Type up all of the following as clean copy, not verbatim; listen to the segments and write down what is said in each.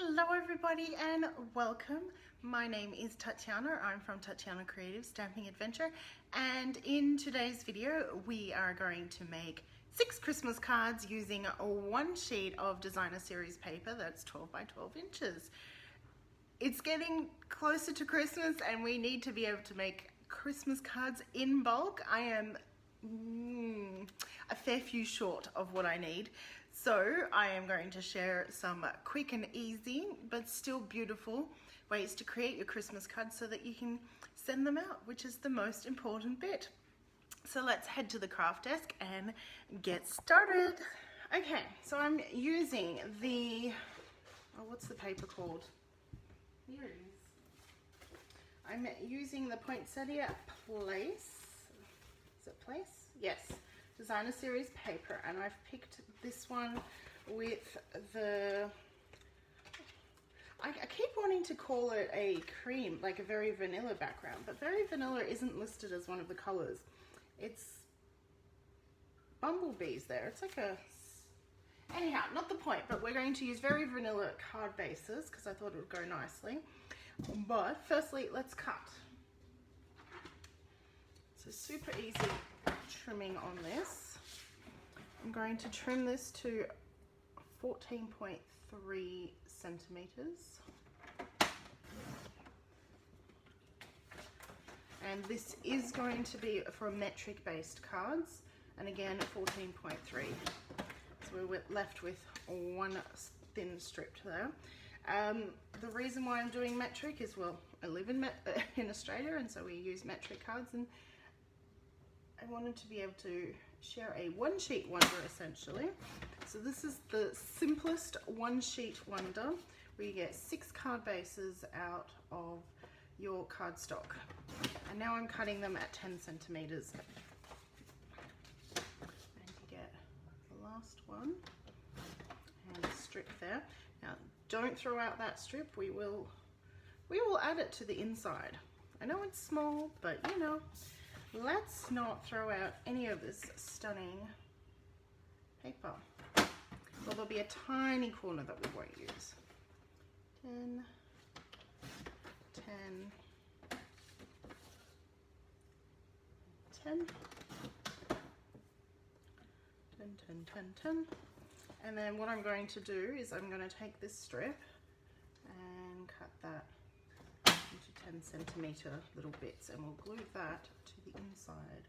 Hello everybody and welcome. My name is Tatiana. I'm from Tatiana Creative Stamping Adventure, and in today's video we are going to make 6 Christmas cards using one sheet of designer series paper that's 12 by 12 inches. It's getting closer to Christmas and we need to be able to make Christmas cards in bulk. I am a fair few short of what I need. So I am going to share some quick and easy but still beautiful ways to create your Christmas cards so that you can send them out, which is the most important bit. So let's head to the craft desk and get started. Okay, so I'm using the, what's the paper called? Here it is. I'm using the Poinsettia Place. Is it Place? Yes. Designer series paper, and I've picked this one with the, I keep wanting to call it a cream, like a very vanilla background, but very vanilla isn't listed as one of the colors. It's bumblebees there. It's like a, anyhow, not the point, but we're going to use very vanilla card bases because I thought it would go nicely. But firstly, let's cut. So super easy trimming on this. I'm going to trim this to 14.3 centimeters. And this is going to be for metric based cards, and again 14.3. So we're left with one thin strip there. The reason why I'm doing metric is, well, I live in Australia, and so we use metric cards, and I wanted to be able to share a one sheet wonder essentially. So this is the simplest one sheet wonder where you get 6 card bases out of your cardstock. And now I'm cutting them at 10 centimeters. And you get the last one and a strip there. Now don't throw out that strip. We will add it to the inside. I know it's small, but you know, let's not throw out any of this stunning paper. Well, there'll be a tiny corner that we won't use. 10, 10, 10, 10, 10, 10, 10. And then what I'm going to do is I'm going to take this strip and cut that into 10 centimeter little bits, and we'll glue that to the inside,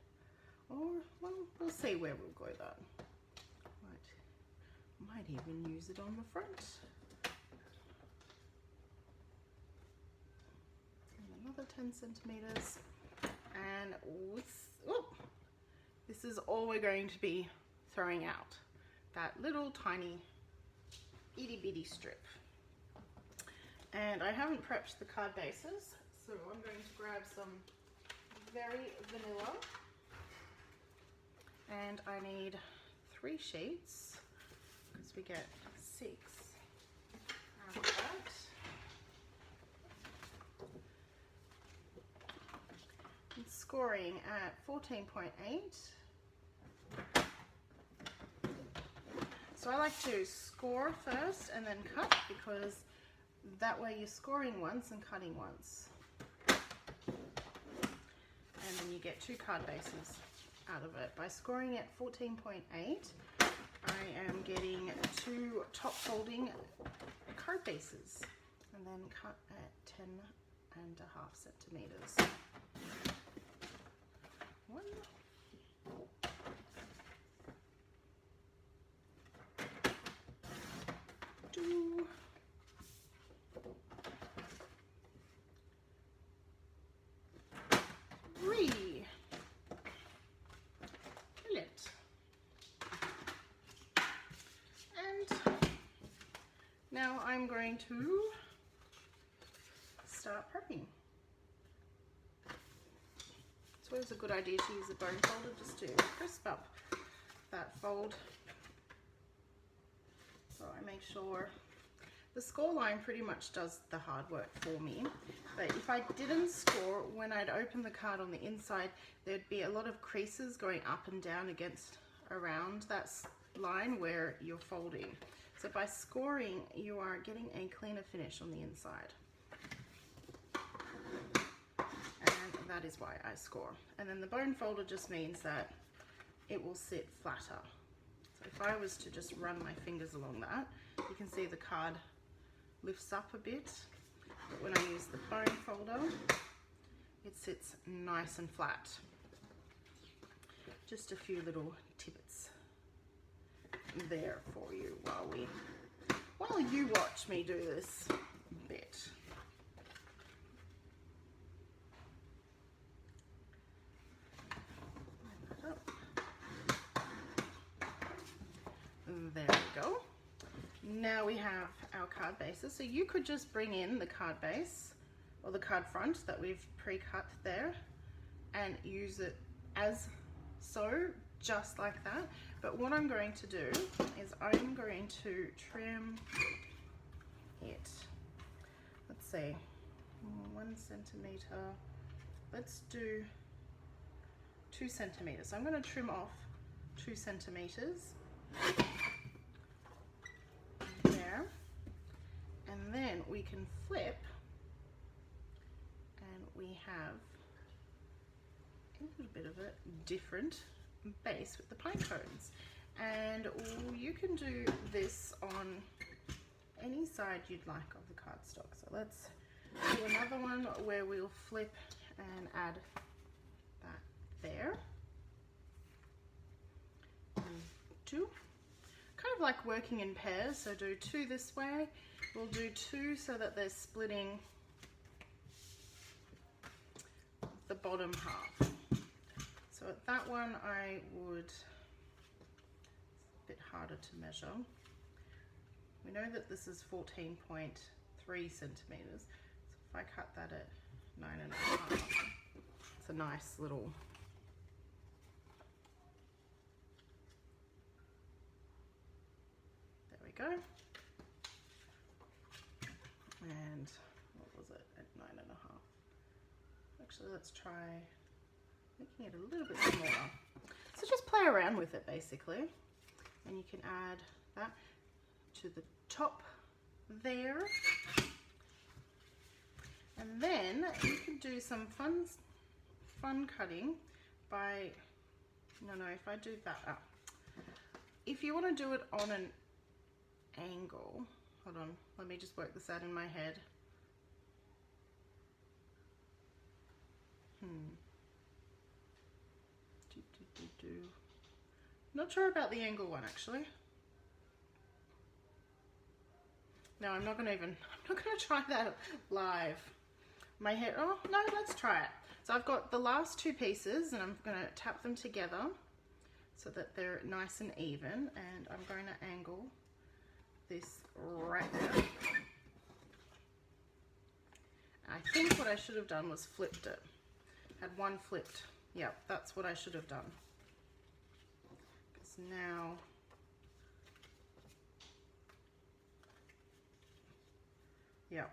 or well, we'll see where we'll glue that. Might even use it on the front. And another 10 centimeters, and this is all we're going to be throwing out, that little tiny itty bitty strip. And I haven't prepped the card bases, so I'm going to grab some very vanilla, and I need 3 sheets because we get 6 out of that. And scoring at 14.8. So I like to score first and then cut, because that way you're scoring once and cutting once. And then you get 2 card bases out of it. By scoring at 14.8, I am getting 2 top folding card bases, and then cut at 10.5 centimeters. 1, 2, 3. Brilliant. And now I'm going to start prepping. It's always a good idea to use a bone folder just to crisp up that fold. So I make sure the score line pretty much does the hard work for me. But if I didn't score, when I'd open the card on the inside, there'd be a lot of creases going up and down around that line where you're folding. So by scoring, you are getting a cleaner finish on the inside. And that is why I score. And then the bone folder just means that it will sit flatter. So if I was to just run my fingers along that, you can see the card lifts up a bit. But when I use the bone folder, it sits nice and flat. Just a few little tidbits there for you while you watch me do this bit. There we go. Now we have our card bases. So you could just bring in the card base or the card front that we've pre-cut there and use it as so, just like that. But what I'm going to do is I'm going to trim it. Let's see, 1 centimeter. Let's do 2 centimeters. So I'm going to trim off 2 centimeters there, and then we can flip, and we have a little bit of a different base with the pine cones. And you can do this on any side you'd like of the cardstock. So let's do another one where we'll flip and add that there. And 2. Kind of like working in pairs, so do 2 this way. We'll do 2 so that they're splitting the bottom half. So at that one I would, it's a bit harder to measure. We know that this is 14.3 centimeters. So if I cut that at 9.5, it's a nice little, there we go. And what was it at 9.5? Actually, let's try making it a little bit smaller. So just play around with it basically. And you can add that to the top there. And then you can do some fun cutting by, no, if I do that up. If you want to do it on an angle, hold on, let me just work this out in my head. Not sure about the angle one actually. No, I'm not gonna try that live. My hair, oh no, let's try it. So I've got the last 2 pieces and I'm gonna tap them together so that they're nice and even, and I'm going to angle this right there. I think what I should have done was flipped it. Had one flipped. Yep, that's what I should have done. Because now, yep.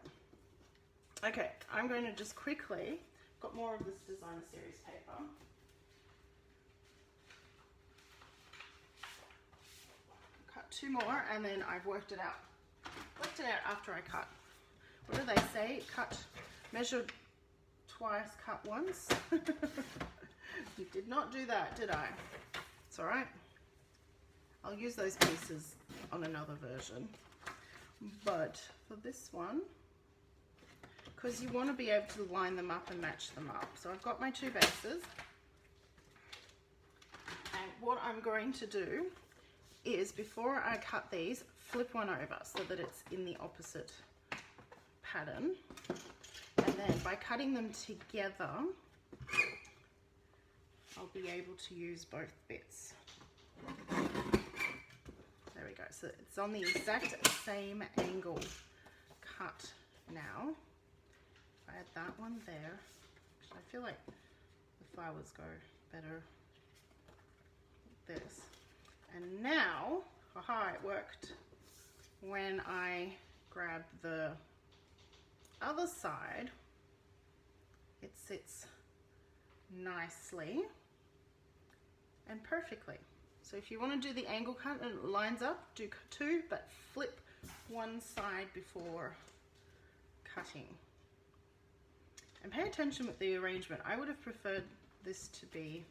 Okay, I'm going to just quickly, got more of this designer series paper. Cut 2 more and then I've worked it out. Worked it out after I cut. What do they say? Measure twice, cut once. You did not do that, did I? It's all right. I'll use those pieces on another version. But for this one, because you want to be able to line them up and match them up. So I've got my 2 bases. And what I'm going to do is, before I cut these, flip one over so that it's in the opposite pattern. And then by cutting them together, I'll be able to use both bits. There we go. So it's on the exact same angle cut now. If I add that one there, actually I feel like the flowers go better like this. And now, haha, it worked. When I grab the other side, it sits nicely and perfectly. So if you want to do the angle cut and it lines up, do 2, but flip one side before cutting. And pay attention with the arrangement. I would have preferred this to be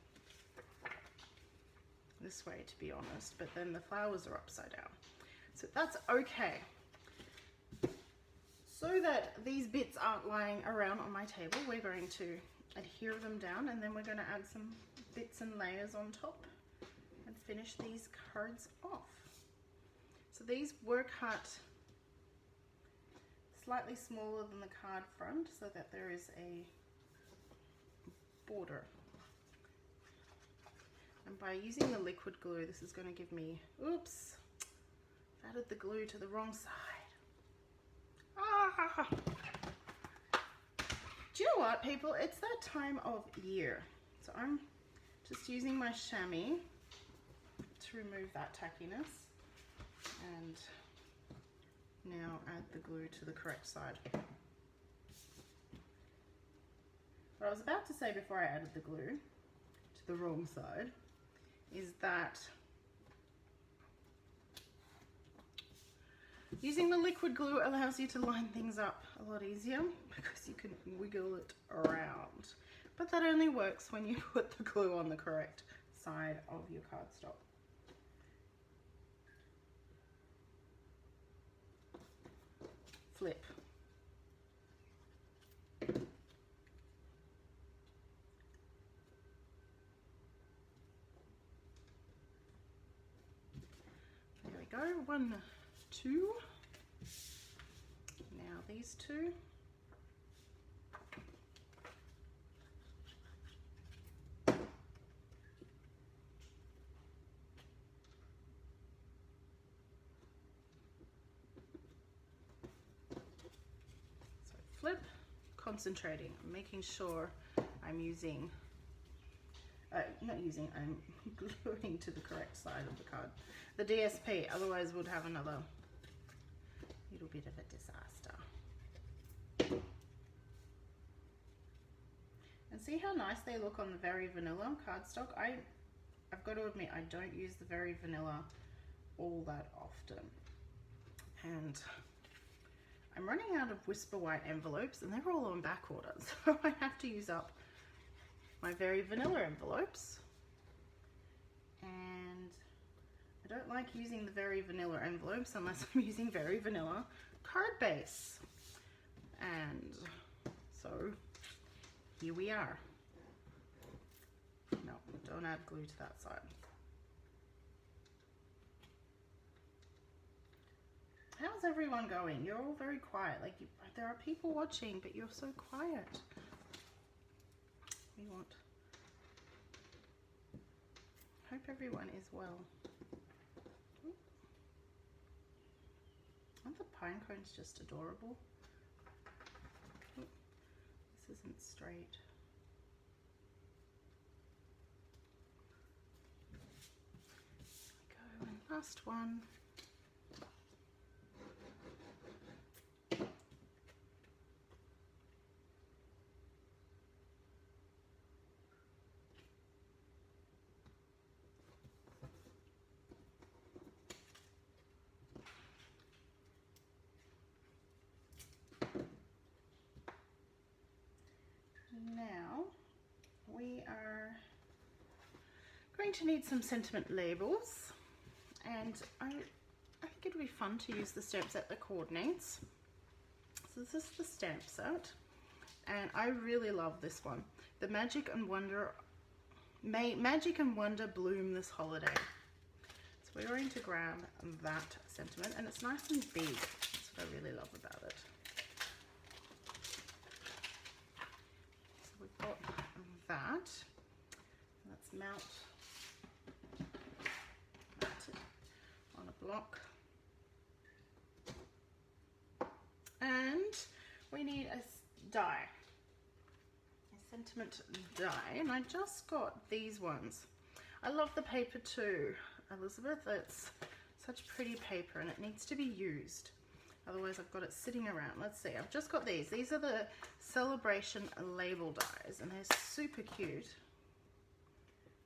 this way, to be honest, but then the flowers are upside down. So that's okay. So that these bits aren't lying around on my table, we're going to adhere them down, and then we're going to add some bits and layers on top and finish these cards off. So these were cut slightly smaller than the card front so that there is a border. And by using the liquid glue, this is going to give me, oops, I've added the glue to the wrong side. Ah! Do you know what, people? It's that time of year. So I'm just using my chamois to remove that tackiness, and now add the glue to the correct side. What I was about to say before I added the glue to the wrong side is that using the liquid glue allows you to line things up a lot easier because you can wiggle it around. But that only works when you put the glue on the correct side of your cardstock. Flip. There we go, 1, 2. Now these 2. Flip, concentrating, making sure I'm using, I'm gluing to the correct side of the card. The DSP, otherwise we'd have another little bit of a disaster. And see how nice they look on the Very Vanilla cardstock? I've got to admit, I don't use the Very Vanilla all that often. And I'm running out of Whisper White envelopes and they're all on back order, so I have to use up my Very Vanilla envelopes. And I don't like using the Very Vanilla envelopes unless I'm using Very Vanilla card base. And so here we are. No, don't add glue to that side. How's everyone going? You're all very quiet. Like, there are people watching, but you're so quiet. We want. Hope everyone is well. Aren't the pine cones just adorable? This isn't straight. There we go, and last one. Now we are going to need some sentiment labels, and I think it would be fun to use the stamp set that coordinates. So this is the stamp set, and I really love this one. The Magic and Wonder, may Magic and Wonder bloom this holiday. So we're going to grab that sentiment, and it's nice and big. That's what I really love about it. We've got that. Let's mount it on a block. And we need a die, a sentiment die, and I just got these ones. I love the paper too, Elizabeth. It's such pretty paper and it needs to be used. Otherwise I've got it sitting around. Let's see, I've just got these. These are the Celebration label dies and they're super cute.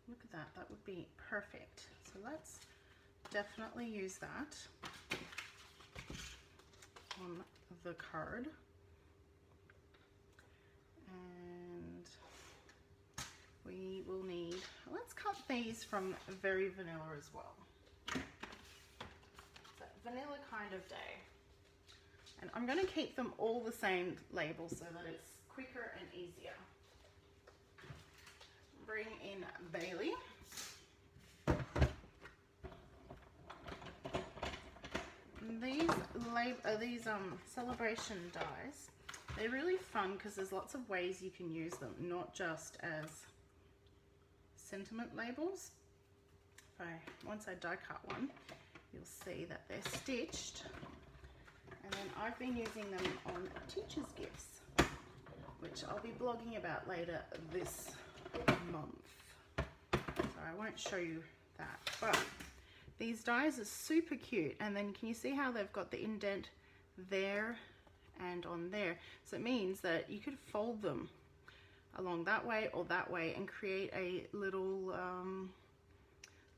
Look at that, that would be perfect. So let's definitely use that on the card. And we will need, let's cut these from Very Vanilla as well. So vanilla kind of day. And I'm going to keep them all the same label so that it's quicker and easier. Bring in Bailey. These celebration dies, they're really fun because there's lots of ways you can use them, not just as sentiment labels. Once I die cut one, you'll see that they're stitched. And then I've been using them on teachers' gifts, which I'll be blogging about later this month. So I won't show you that, but these dies are super cute. And then can you see how they've got the indent there and on there? So it means that you could fold them along that way or that way and create a little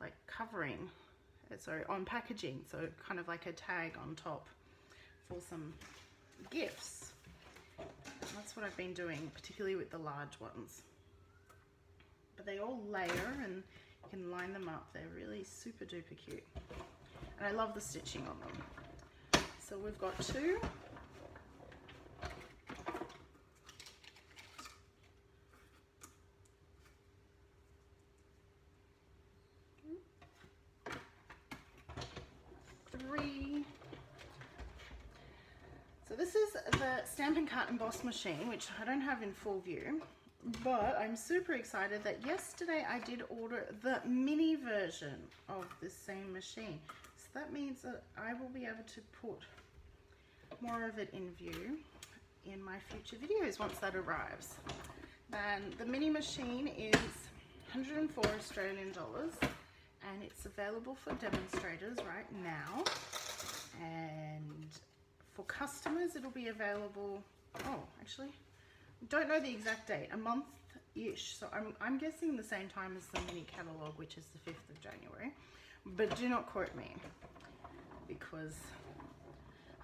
like covering, sorry, on packaging. So kind of like a tag on top for some gifts. That's what I've been doing, particularly with the large ones. But they all layer and you can line them up. They're really super duper cute. And I love the stitching on them. So we've got 2. So this is the Stampin' Cut Emboss machine, which I don't have in full view, but I'm super excited that yesterday I did order the mini version of this same machine. So that means that I will be able to put more of it in view in my future videos once that arrives. And the mini machine is 104 Australian dollars and it's available for demonstrators right now. And for customers, it'll be available, oh, actually, don't know the exact date, a month-ish. So I'm guessing the same time as the mini catalog, which is the 5th of January. But do not quote me, because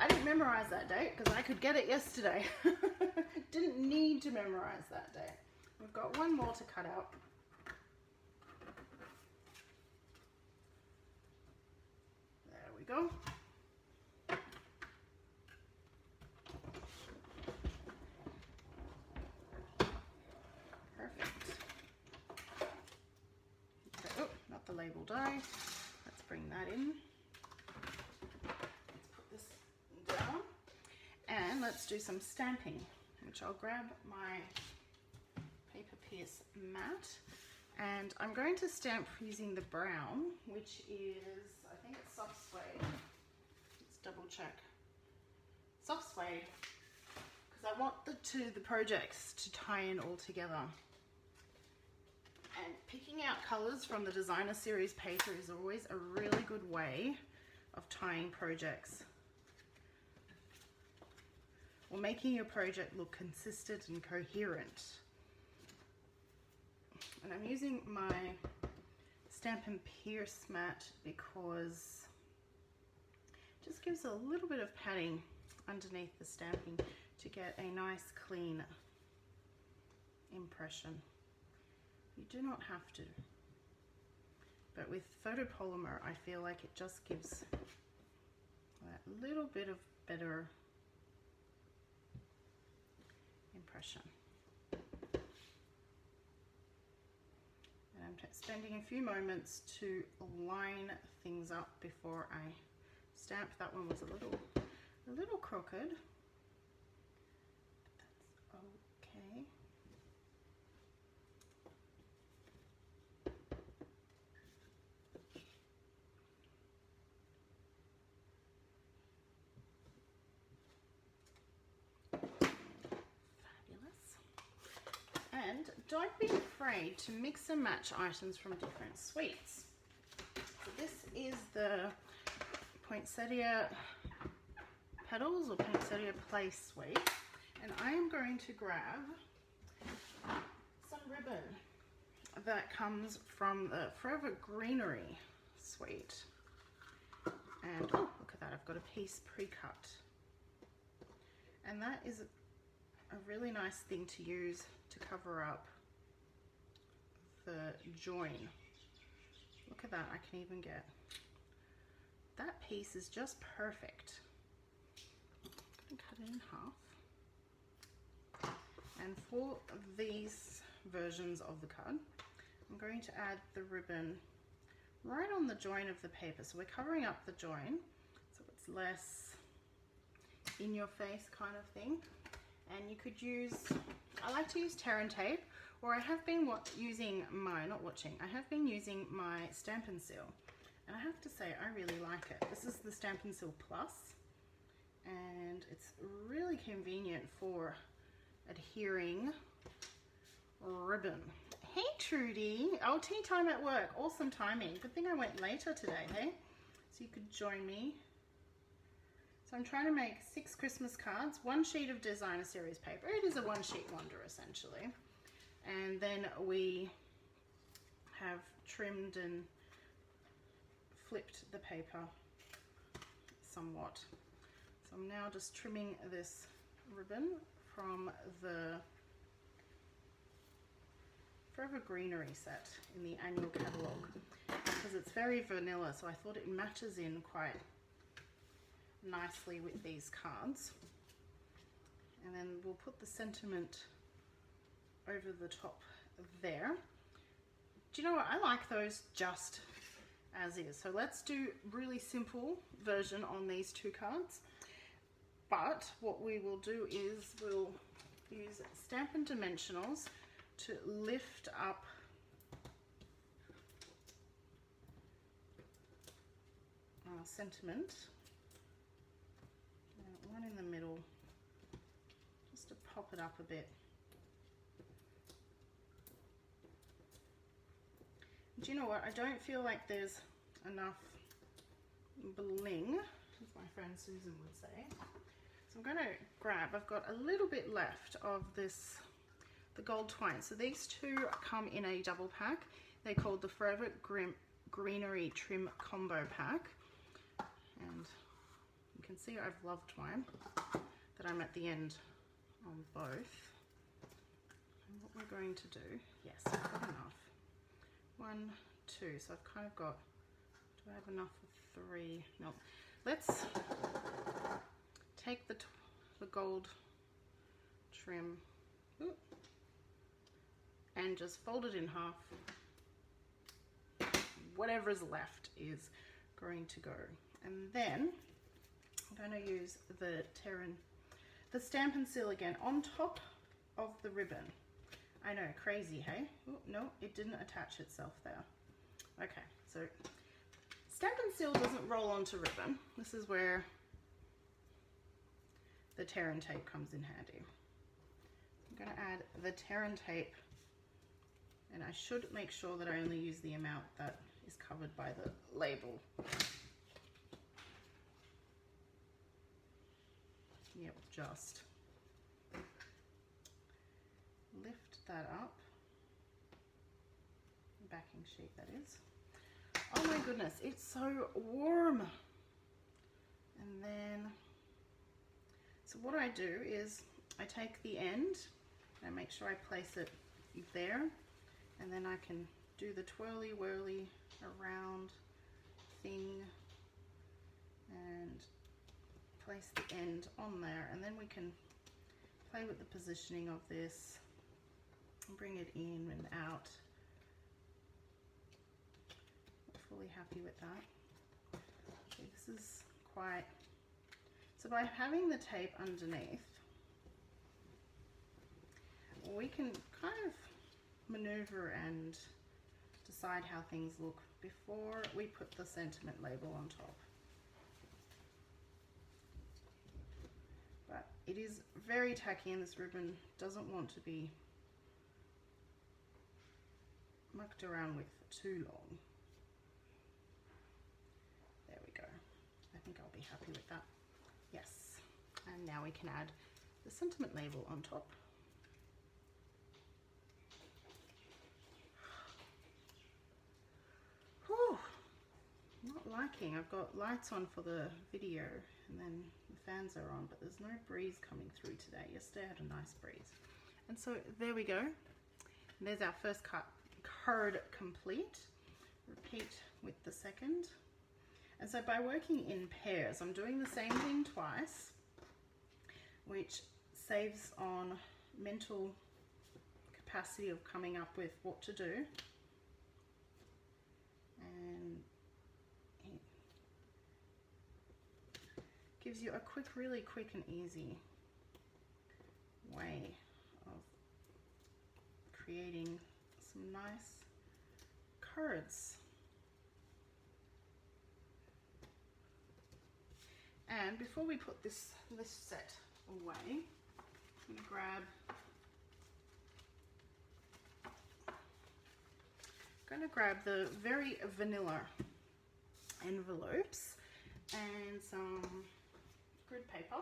I didn't memorize that date because I could get it yesterday. Didn't need to memorize that date. We've got one more to cut out. There we go. The label die. Let's bring that in. Let's put this down and let's do some stamping, which I'll grab my paper pierce mat and I'm going to stamp using the brown, which is, I think it's soft suede. Let's double check. Soft suede, because I want the projects to tie in all together. And picking out colors from the designer series paper is always a really good way of tying projects or making your project look consistent and coherent. And I'm using my Stampin' Pierce mat because it just gives a little bit of padding underneath the stamping to get a nice clean impression. You do not have to, but with photopolymer I feel like it just gives that little bit of better impression. And I'm spending a few moments to line things up before I stamp. That one was a little crooked, but that's okay. And don't be afraid to mix and match items from different suites. So this is the Poinsettia Petals or Poinsettia Play suite. And I am going to grab some ribbon that comes from the Forever Greenery Sweet. And oh, look at that, I've got a piece pre-cut. And that is a really nice thing to use to cover up the join. Look at that, I can even get, that piece is just perfect. I'm going to cut it in half. And for these versions of the card, I'm going to add the ribbon right on the join of the paper. So we're covering up the join, so it's less in your face kind of thing. And you could use, I like to use tear and tape, or I have been using my Stampin' Seal. And I have to say, I really like it. This is the Stampin' Seal Plus, and it's really convenient for adhering ribbon. Hey Trudy, oh, tea time at work, awesome timing. Good thing I went later today, hey? So you could join me. So I'm trying to make 6 Christmas cards, 1 sheet of designer series paper. It is a 1-sheet wonder essentially. And then we have trimmed and flipped the paper somewhat. So I'm now just trimming this ribbon from the Forever Greenery set in the annual catalogue, because it's very vanilla, so I thought it matches in quite nicely with these cards. And then we'll put the sentiment over the top there. Do you know what? I like those just as is. So let's do really simple version on these 2 cards. But what we will do is we'll use Stampin' Dimensionals to lift up our sentiment. One in the middle, just to pop it up a bit. Do you know what? I don't feel like there's enough bling, as my friend Susan would say. So I'm going to grab, I've got a little bit left of this, the gold twine. So these 2 come in a double pack. They're called the Forever Greenery Trim Combo Pack. And you can see I've loved mine, that I'm at the end on both. And what we're going to do, yes, I've got enough. 1, 2, so I've kind of got, do I have enough for 3? No. Let's take the gold trim and just fold it in half. Whatever is left is going to go. And then I'm going to use the Stampin' Seal again on top of the ribbon. I know, crazy, hey? Oh, no, it didn't attach itself there. Okay, so Stampin' Seal doesn't roll onto ribbon. This is where the tear and tape comes in handy. I'm going to add the tear and tape, and I should make sure that I only use the amount that is covered by the label. Yep, just lift that up. Backing sheet, that is. Oh my goodness, it's so warm. And then, so what I do is I take the end and I make sure I place it there, and then I can do the twirly whirly around thing and place the end on there, and then we can play with the positioning of this and bring it in and out. I'm fully happy with that. Okay, this is quite, so by having the tape underneath, we can kind of maneuver and decide how things look before we put the sentiment label on top. But it is very tacky, and this ribbon doesn't want to be mucked around with too long. There we go. I think I'll be happy with that. Yes. And now we can add the sentiment label on top. darking. I've got lights on for the video and then the fans are on, but there's no breeze coming through today. Yesterday I had a nice breeze. And so there we go. There's our first card complete. Repeat with the second. And so by working in pairs, I'm doing the same thing twice, which saves on mental capacity of coming up with what to do. And it gives you a really quick and easy way of creating some nice cards. And before we put this set away, I'm going to grab the very vanilla envelopes and some grid paper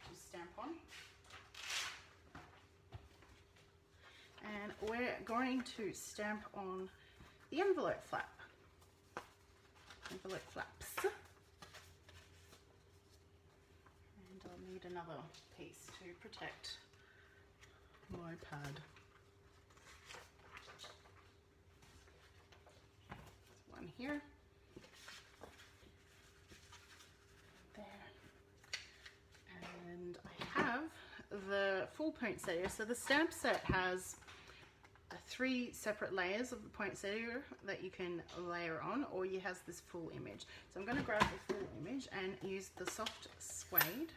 to stamp on. And we're going to stamp on the envelope flaps. And I'll need another piece to protect my pad. There's one here. There. And I have the full poinsettia. So the stamp set has 3 separate layers of the poinsettia that you can layer on, or you has this full image. So I'm going to grab the full image and use the soft suede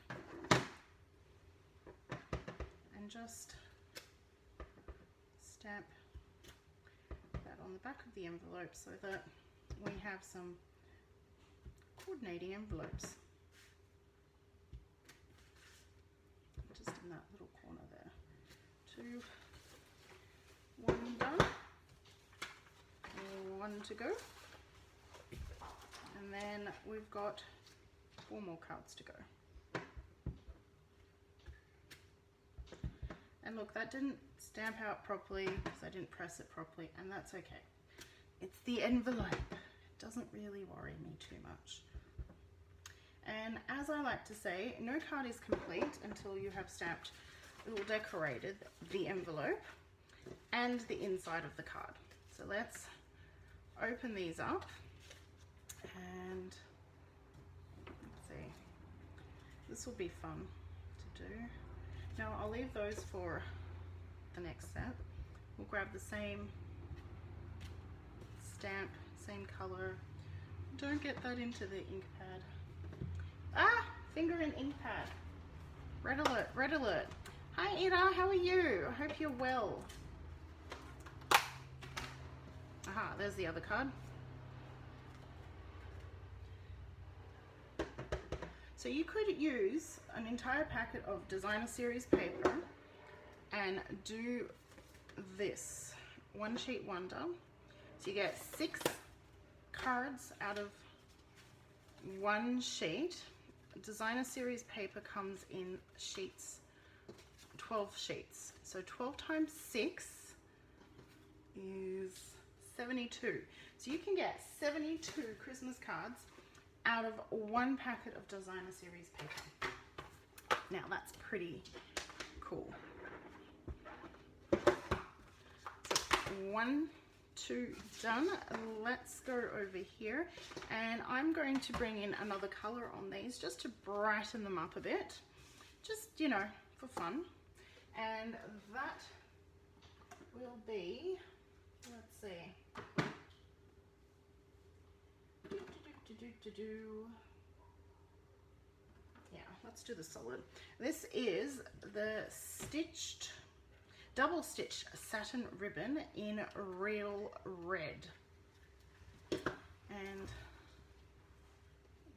and just stamp that on the back of the envelope so that we have some coordinating envelopes. Just in that little corner there. 2, 1 done, 1 to go, and then we've got 4 more cards to go. And look, that didn't stamp out properly because I didn't press it properly, and that's okay. It's the envelope. It doesn't really worry me too much. And as I like to say, no card is complete until you have stamped or decorated the envelope and the inside of the card. So let's open these up and let's see. This will be fun to do. Now I'll leave those for the next set. We'll grab the same stamp, same color. Don't get that into the ink pad. Ah, finger in ink pad. Red alert, red alert. Hi Ida, how are you? I hope you're well. Aha, there's the other card. So you could use an entire packet of designer series paper and do this. One sheet wonder. So you get 6 cards out of 1 sheet. Designer series paper comes in sheets, 12 sheets. So 12 times 6 is 72. So you can get 72 Christmas cards out of 1 packet of designer series paper. Now that's pretty cool. So 1, 2 done. Let's go over here and I'm going to bring in another color on these just to brighten them up a bit, just, you know, for fun. And that will be, let's see, yeah, let's do the solid. This is the stitched, double stitched satin ribbon in real red, and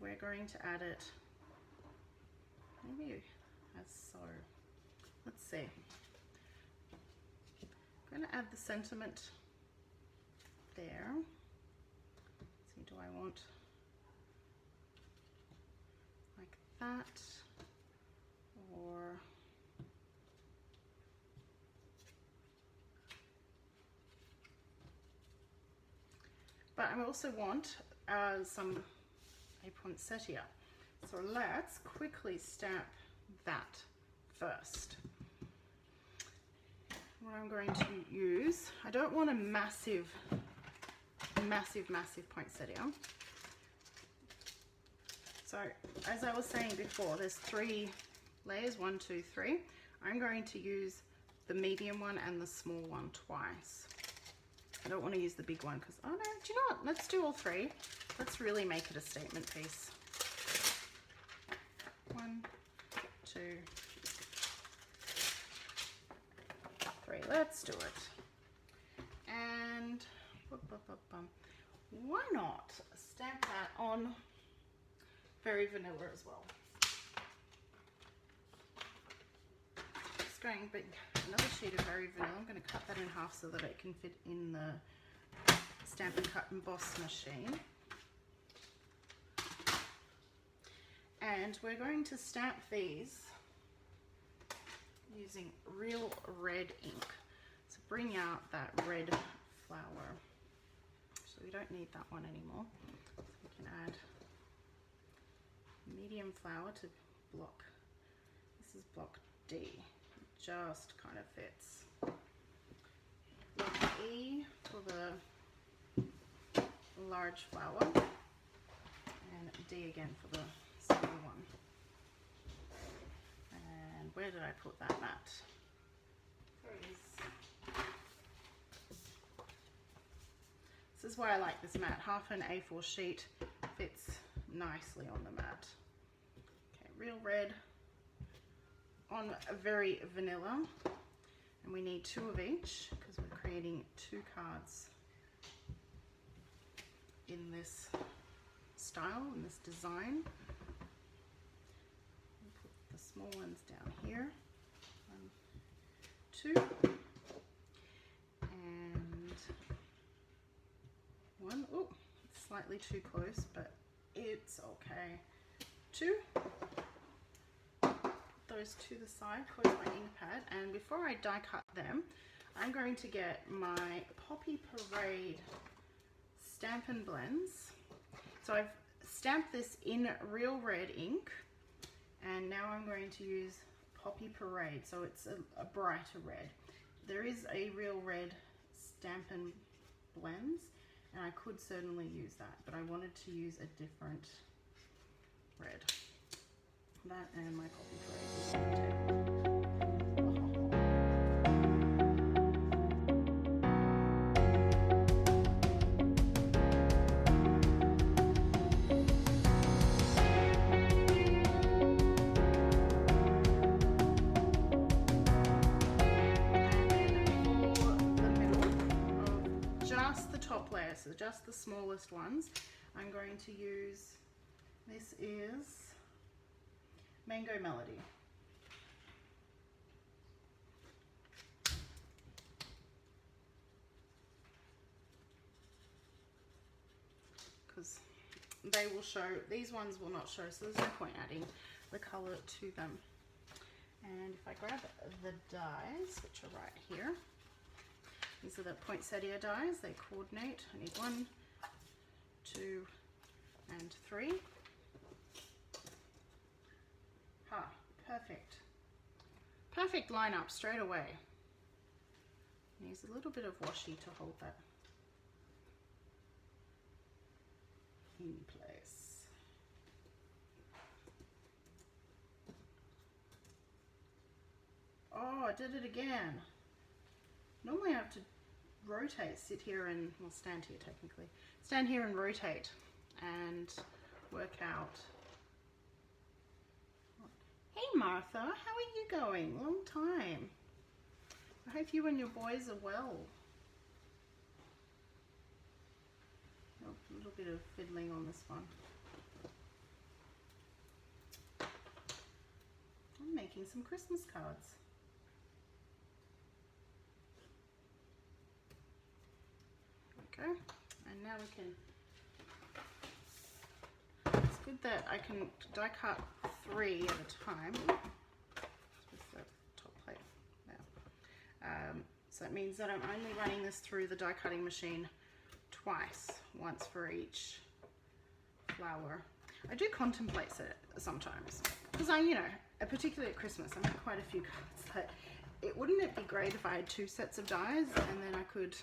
we're going to add it maybe as so. Let's see. I'm going to add the sentiment there. Let's see, do I want like that, or but I also want some a poinsettia. So let's quickly stamp that first. What I'm going to use, I don't want a massive poinsettia. So as I was saying before, there's 3 layers, 1, 2, 3. I'm going to use the medium one and the small one twice. I don't want to use the big one because, oh no, do you know what? Let's do all 3. Let's really make it a statement piece. 1, 2, 3. Let's do it. And why not stamp that on Very Vanilla as well. Just going big, another sheet of Very Vanilla. I'm going to cut that in half so that it can fit in the Stampin' Cut Emboss machine. And we're going to stamp these using real red ink. So bring out that red flower. So we don't need that one anymore. So we can add medium flower to block. This is block D. It just kind of fits. Block E for the large flower, and D again for the small one. And where did I put that mat? There it is. This is why I like this mat. Half an A4 sheet fits nicely on the mat. Okay, real red on a Very Vanilla, and we need 2 of each because we're creating 2 cards in this style, in this design. Put the small ones down here. 1, 2, and 1. Oh, it's slightly too close, but it's okay. 2. Those to the side, close my ink pad, and before I die cut them, I'm going to get my Poppy Parade Stampin' Blends. So I've stamped this in real red ink, and now I'm going to use Poppy Parade, so it's a brighter red. There is a real red Stampin' Blends, and I could certainly use that, but I wanted to use a different red. That and my Poppy Parade is on the table. So just the smallest ones, I'm going to use, this is Mango Melody. Because they will show, these ones will not show, so there's no point adding the colour to them. And if I grab the dies, which are right here, these are the poinsettia dies, they coordinate. I need 1, 2, and 3. Ha, perfect. Perfect lineup straight away. Needs a little bit of washi to hold that in place. Oh, I did it again. Normally I have to rotate, sit here and, well, stand here technically. Stand here and rotate and work out. Hey Martha, how are you going? Long time. I hope you and your boys are well. Oh, a little bit of fiddling on this one. I'm making some Christmas cards. Okay, and now we can, it's good that I can die cut 3 at a time. With the top plate now. So that means that I'm only running this through the die cutting machine twice, once for each flower. I do contemplate it sometimes because particularly at Christmas, I make quite a few cards. But wouldn't it be great if I had 2 sets of dies and then I could,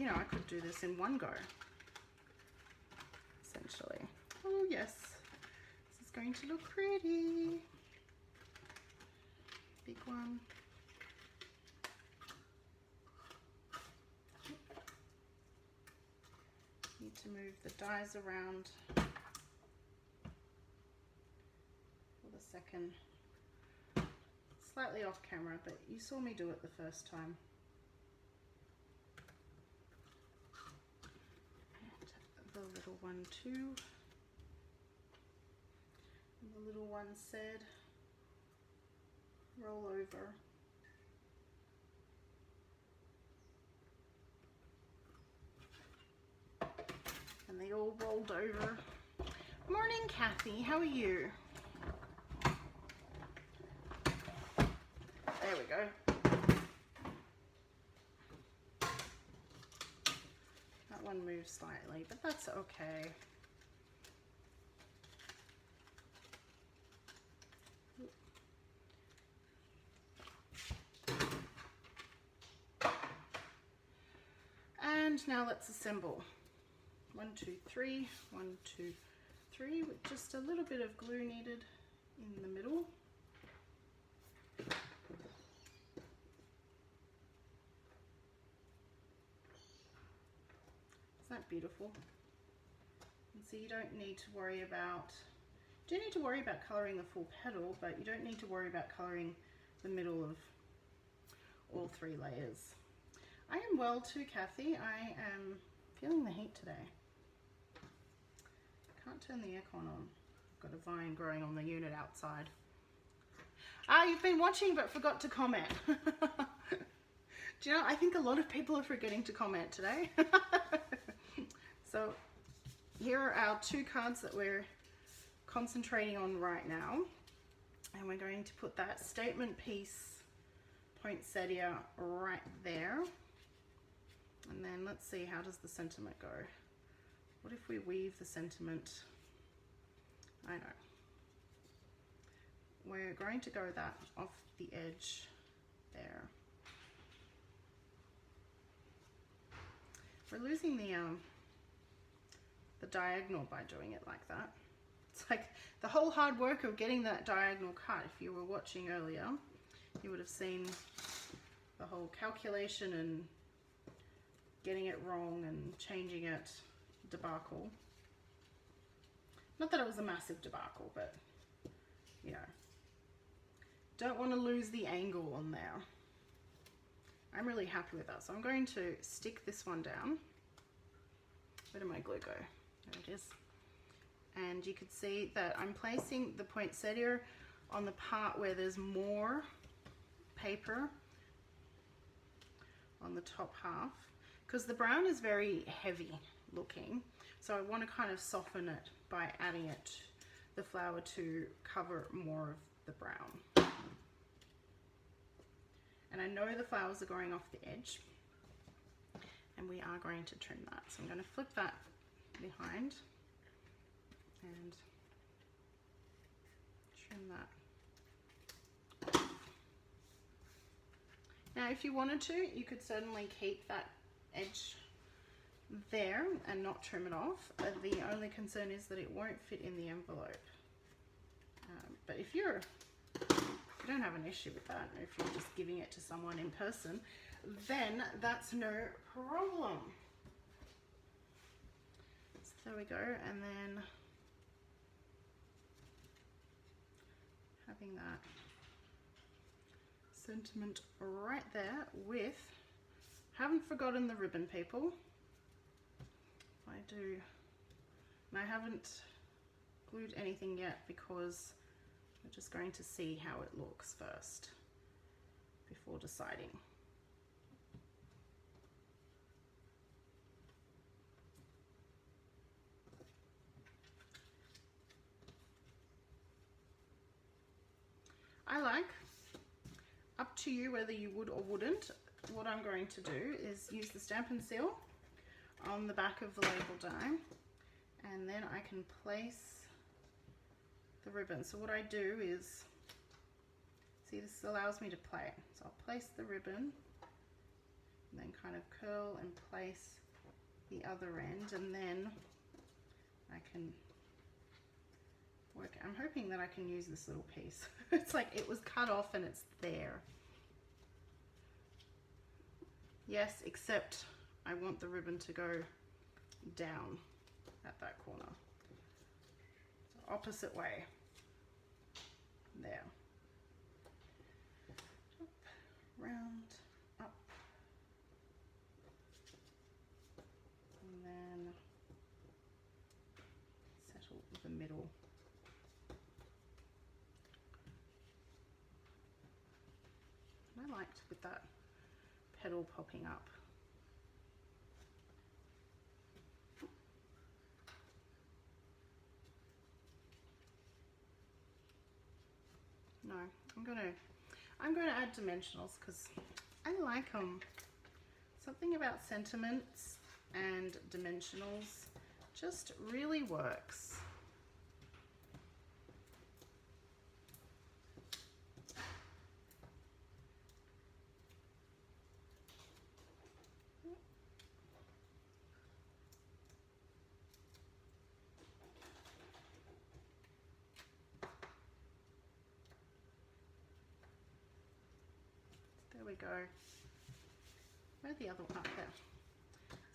I could do this in one go, essentially. Oh yes, this is going to look pretty. Big one. Need to move the dies around for the second. Slightly off camera, but you saw me do it the first time. And the little one too. And the little one said, roll over. And they all rolled over. Morning, Kathy. How are you? There we go. That one moved slightly, but that's okay. And now let's assemble. 1, 2, 3, 1, 2, 3, with just a little bit of glue needed in the middle. Isn't that beautiful? And so you don't need to worry about, you do need to worry about colouring the full petal, but you don't need to worry about colouring the middle of all 3 layers. I am well too, Kathy. I am feeling the heat today. Can't turn the aircon on. I've got a vine growing on the unit outside. Ah, you've been watching but forgot to comment. Do you know, I think a lot of people are forgetting to comment today. So here are our 2 cards that we're concentrating on right now. And we're going to put that statement piece poinsettia right there. And then let's see, how does the sentiment go? What if we weave the sentiment? I know. We're going to go that off the edge there. We're losing the diagonal by doing it like that. It's like the whole hard work of getting that diagonal cut. If you were watching earlier, you would have seen the whole calculation and getting it wrong and changing it debacle. Not that it was a massive debacle, but don't want to lose the angle on there. I'm really happy with that, so I'm going to stick this one down. Where did my glue go? There it is. And you can see that I'm placing the poinsettia on the part where there's more paper on the top half, because the brown is very heavy looking, so I want to kind of soften it by adding it, the flower, to cover more of the brown. And I know the flowers are going off the edge, and we are going to trim that. So I'm going to flip that behind and trim that. Now, if you wanted to, you could certainly keep that edge there and not trim it off. The only concern is that it won't fit in the envelope. But if you don't have an issue with that, if you're just giving it to someone in person, then that's no problem. So there we go, and then having that sentiment right there with, haven't forgotten the ribbon, people. I do, and I haven't glued anything yet because we're just going to see how it looks first before deciding. I like, up to you whether you would or wouldn't, what I'm going to do is use the Stampin' Seal on the back of the label die, and then I can place the ribbon. So what I do is, see, this allows me to play. So I'll place the ribbon and then kind of curl and place the other end, and then I can work. I'm hoping that I can use this little piece. It's like it was cut off and it's there. Yes, except I want the ribbon to go down at that corner. So opposite way. There. Up, round, up. And then settle the middle. I liked with that petal popping up. No, I'm gonna add dimensionals because I like them. Something about sentiments and dimensionals just really works. There we go. Where's the other one? Up there.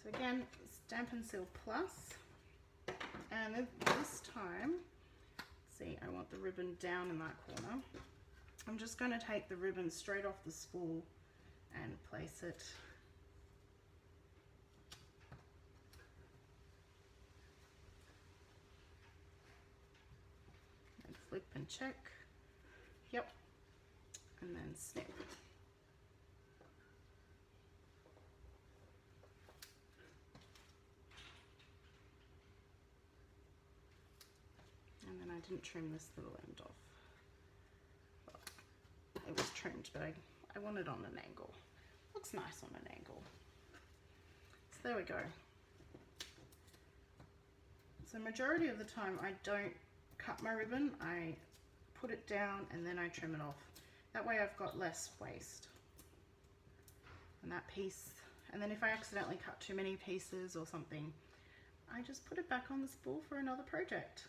So again, Stampin' Seal Plus, and this time, see, I want the ribbon down in that corner. I'm just going to take the ribbon straight off the spool and place it and flip and check. Yep, and then snip. And then I didn't trim this little end off. Well, it was trimmed, but I want it on an angle. Looks nice on an angle. So there we go. So majority of the time I don't cut my ribbon, I put it down and then I trim it off. That way I've got less waste. And that piece, and then if I accidentally cut too many pieces or something, I just put it back on the spool for another project.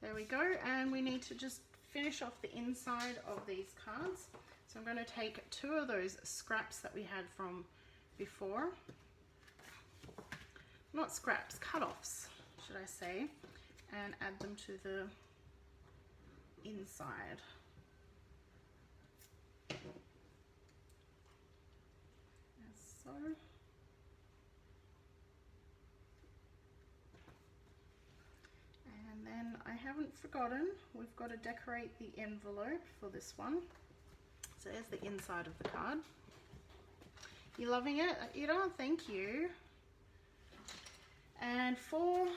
There we go, and we need to just finish off the inside of these cards. So I'm going to take 2 of those scraps that we had from before. Not scraps, cut-offs, should I say, and add them to the inside. As so. And then I haven't forgotten, we've got to decorate the envelope for this one. So there's the inside of the card. You loving it, Ida? Thank you. And for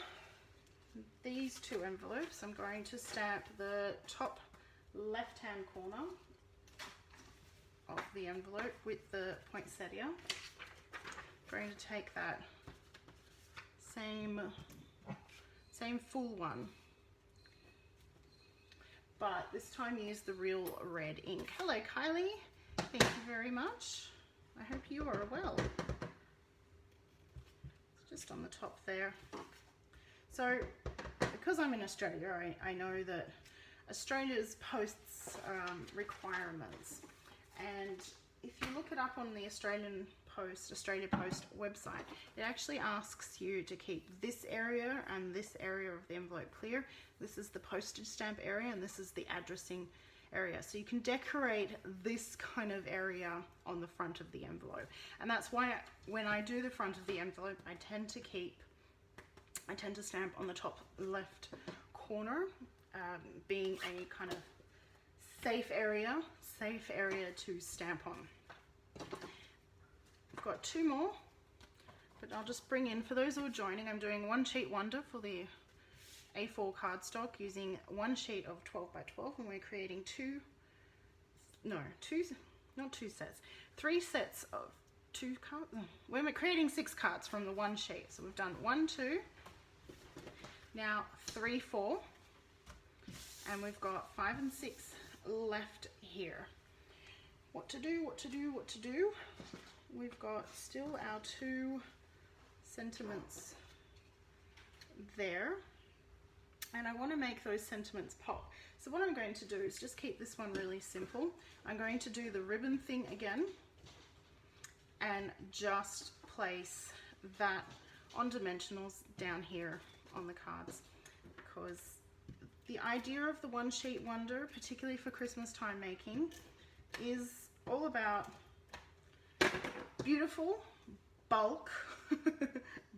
these 2 envelopes, I'm going to stamp the top left-hand corner of the envelope with the poinsettia. I'm going to take that same full one, but this time use the real red ink. Hello Kylie, thank you very much. I hope you are well. It's just on the top there. So because I'm in Australia, I know that Australia's posts requirements, and if you look it up on the Australia Post website, it actually asks you to keep this area and this area of the envelope clear. This is the postage stamp area and this is the addressing area. So you can decorate this kind of area on the front of the envelope. And that's why when I do the front of the envelope, I tend to stamp on the top left corner, being a kind of safe area to stamp on. I've got 2 more, but I'll just bring in, for those who are joining, I'm doing 1 sheet wonder for the A4 cardstock using 1 sheet of 12 by 12, and we're creating 3 sets of 2 cards. We're creating 6 cards from the 1 sheet. So we've done 1, 2, now 3, 4, and we've got 5 and 6 left here. What to do, what to do, what to do? We've got still our 2 sentiments there, and I want to make those sentiments pop. So what I'm going to do is just keep this one really simple. I'm going to do the ribbon thing again and just place that on dimensionals down here on the cards, because the idea of the 1 sheet wonder, particularly for Christmas time making, is all about beautiful bulk.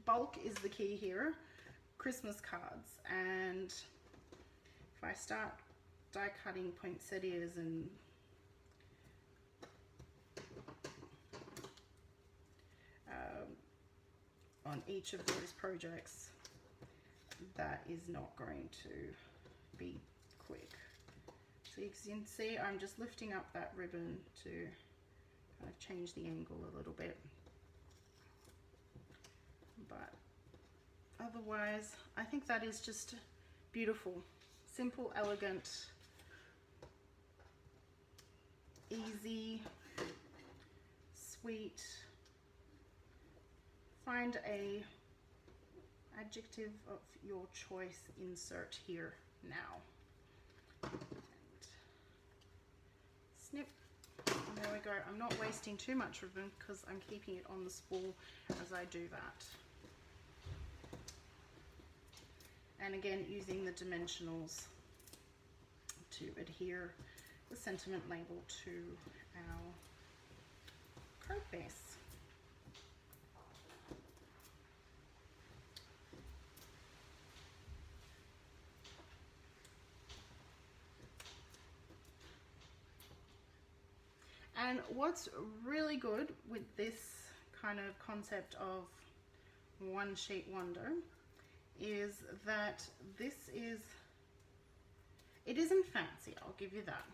Bulk is the key here. Christmas cards. And if I start die cutting poinsettias and on each of those projects, that is not going to be quick. So you can see I'm just lifting up that ribbon to kind of change the angle a little bit, but otherwise I think that is just beautiful, simple, elegant, easy, sweet. Find a adjective of your choice, insert here now. And snip. And there we go. I'm not wasting too much ribbon because I'm keeping it on the spool as I do that. And again, using the dimensionals to adhere the sentiment label to our card base. And what's really good with this kind of concept of 1 sheet wonder is that it isn't fancy, I'll give you that,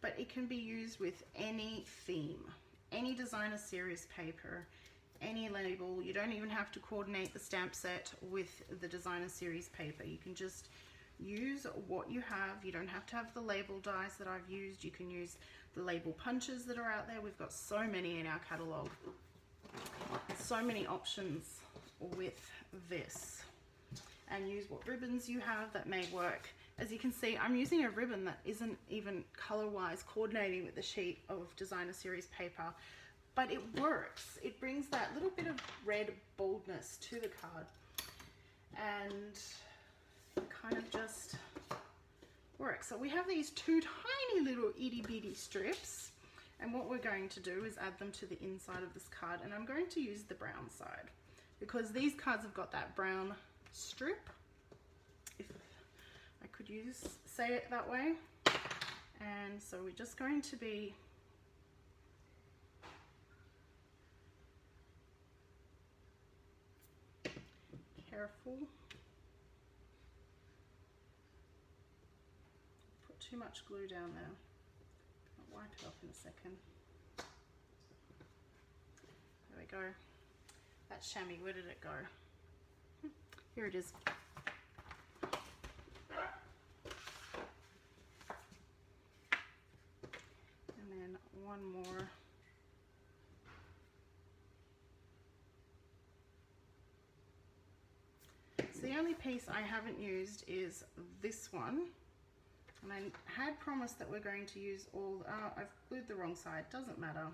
but it can be used with any theme, any designer series paper, any label. You don't even have to coordinate the stamp set with the designer series paper. You can just use what you have. You don't have to have the label dies that I've used. You can use the label punches that are out there. We've got so many in our catalogue. So many options with this. And use what ribbons you have that may work. As you can see, I'm using a ribbon that isn't even color-wise coordinating with the sheet of designer series paper, but it works. It brings that little bit of red boldness to the card and kind of just works. So we have these 2 tiny little itty bitty strips, and what we're going to do is add them to the inside of this card, and I'm going to use the brown side because these cards have got that brown strip, if I could say it that way. And so we're just going to be careful. Put too much glue down there. I'll wipe it off in a second. There we go. That chamois, where did it go? Here it is. And then one more. So the only piece I haven't used is this one. And I had promised that we're going to use all, I've glued the wrong side, doesn't matter.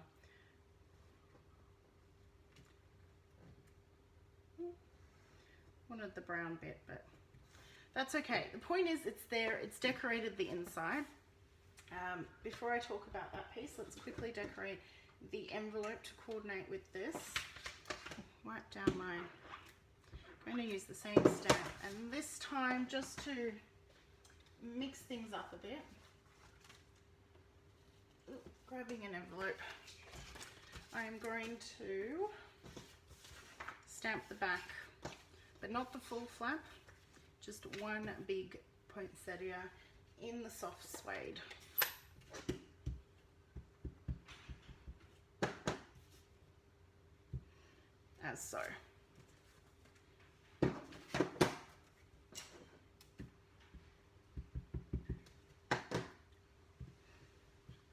Wanted the brown bit, but that's okay. The point is it's there, it's decorated the inside. Before I talk about that piece, let's quickly decorate the envelope to coordinate with this. Wipe down my, I'm going to use the same stamp, and this time just to mix things up a bit, grabbing an envelope, I am going to stamp the back, but not the full flap, just one big poinsettia in the soft suede. As so.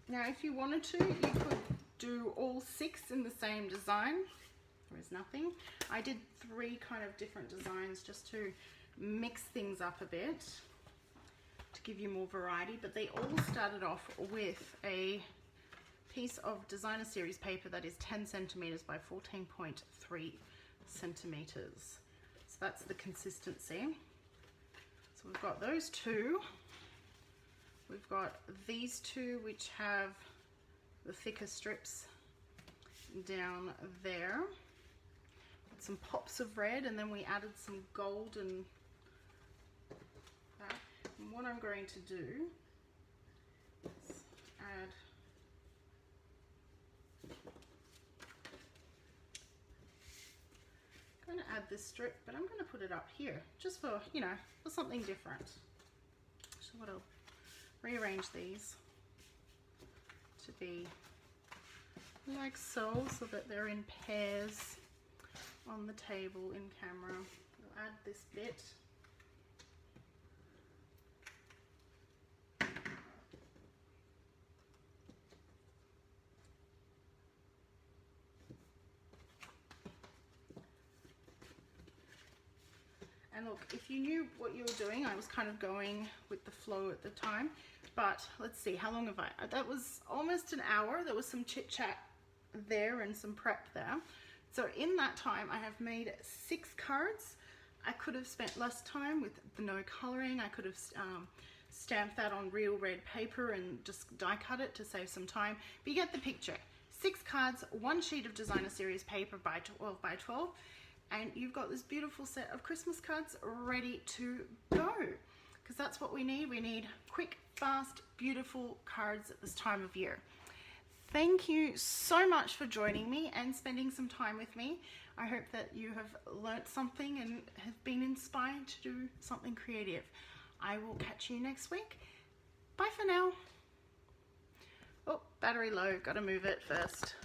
Now if you wanted to, you could do all 6 in the same design. There is nothing. I did 3 kind of different designs just to mix things up a bit, to give you more variety, but they all started off with a piece of designer series paper that is 10 centimeters by 14.3 centimeters. So that's the consistency. So we've got those 2. We've got these 2 which have the thicker strips down there. Some pops of red, and then we added some gold and that. And what I'm going to do is add this strip, but I'm going to put it up here just for, you know, for something different. So what I'll rearrange these to be like so that they're in pairs on the table in camera. We'll add this bit. And look, if you knew what you were doing, I was kind of going with the flow at the time, but let's see, how long have I, that was almost an hour. There was some chit chat there and some prep there. So in that time, I have made 6 cards. I could have spent less time with the no coloring. I could have stamped that on real red paper and just die cut it to save some time. But you get the picture. 6 cards, 1 sheet of designer series paper by 12 by 12. And you've got this beautiful set of Christmas cards ready to go. Because that's what we need. We need quick, fast, beautiful cards at this time of year. Thank you so much for joining me and spending some time with me. I hope that you have learnt something and have been inspired to do something creative. I will catch you next week. Bye for now. Oh, battery low, gotta move it first.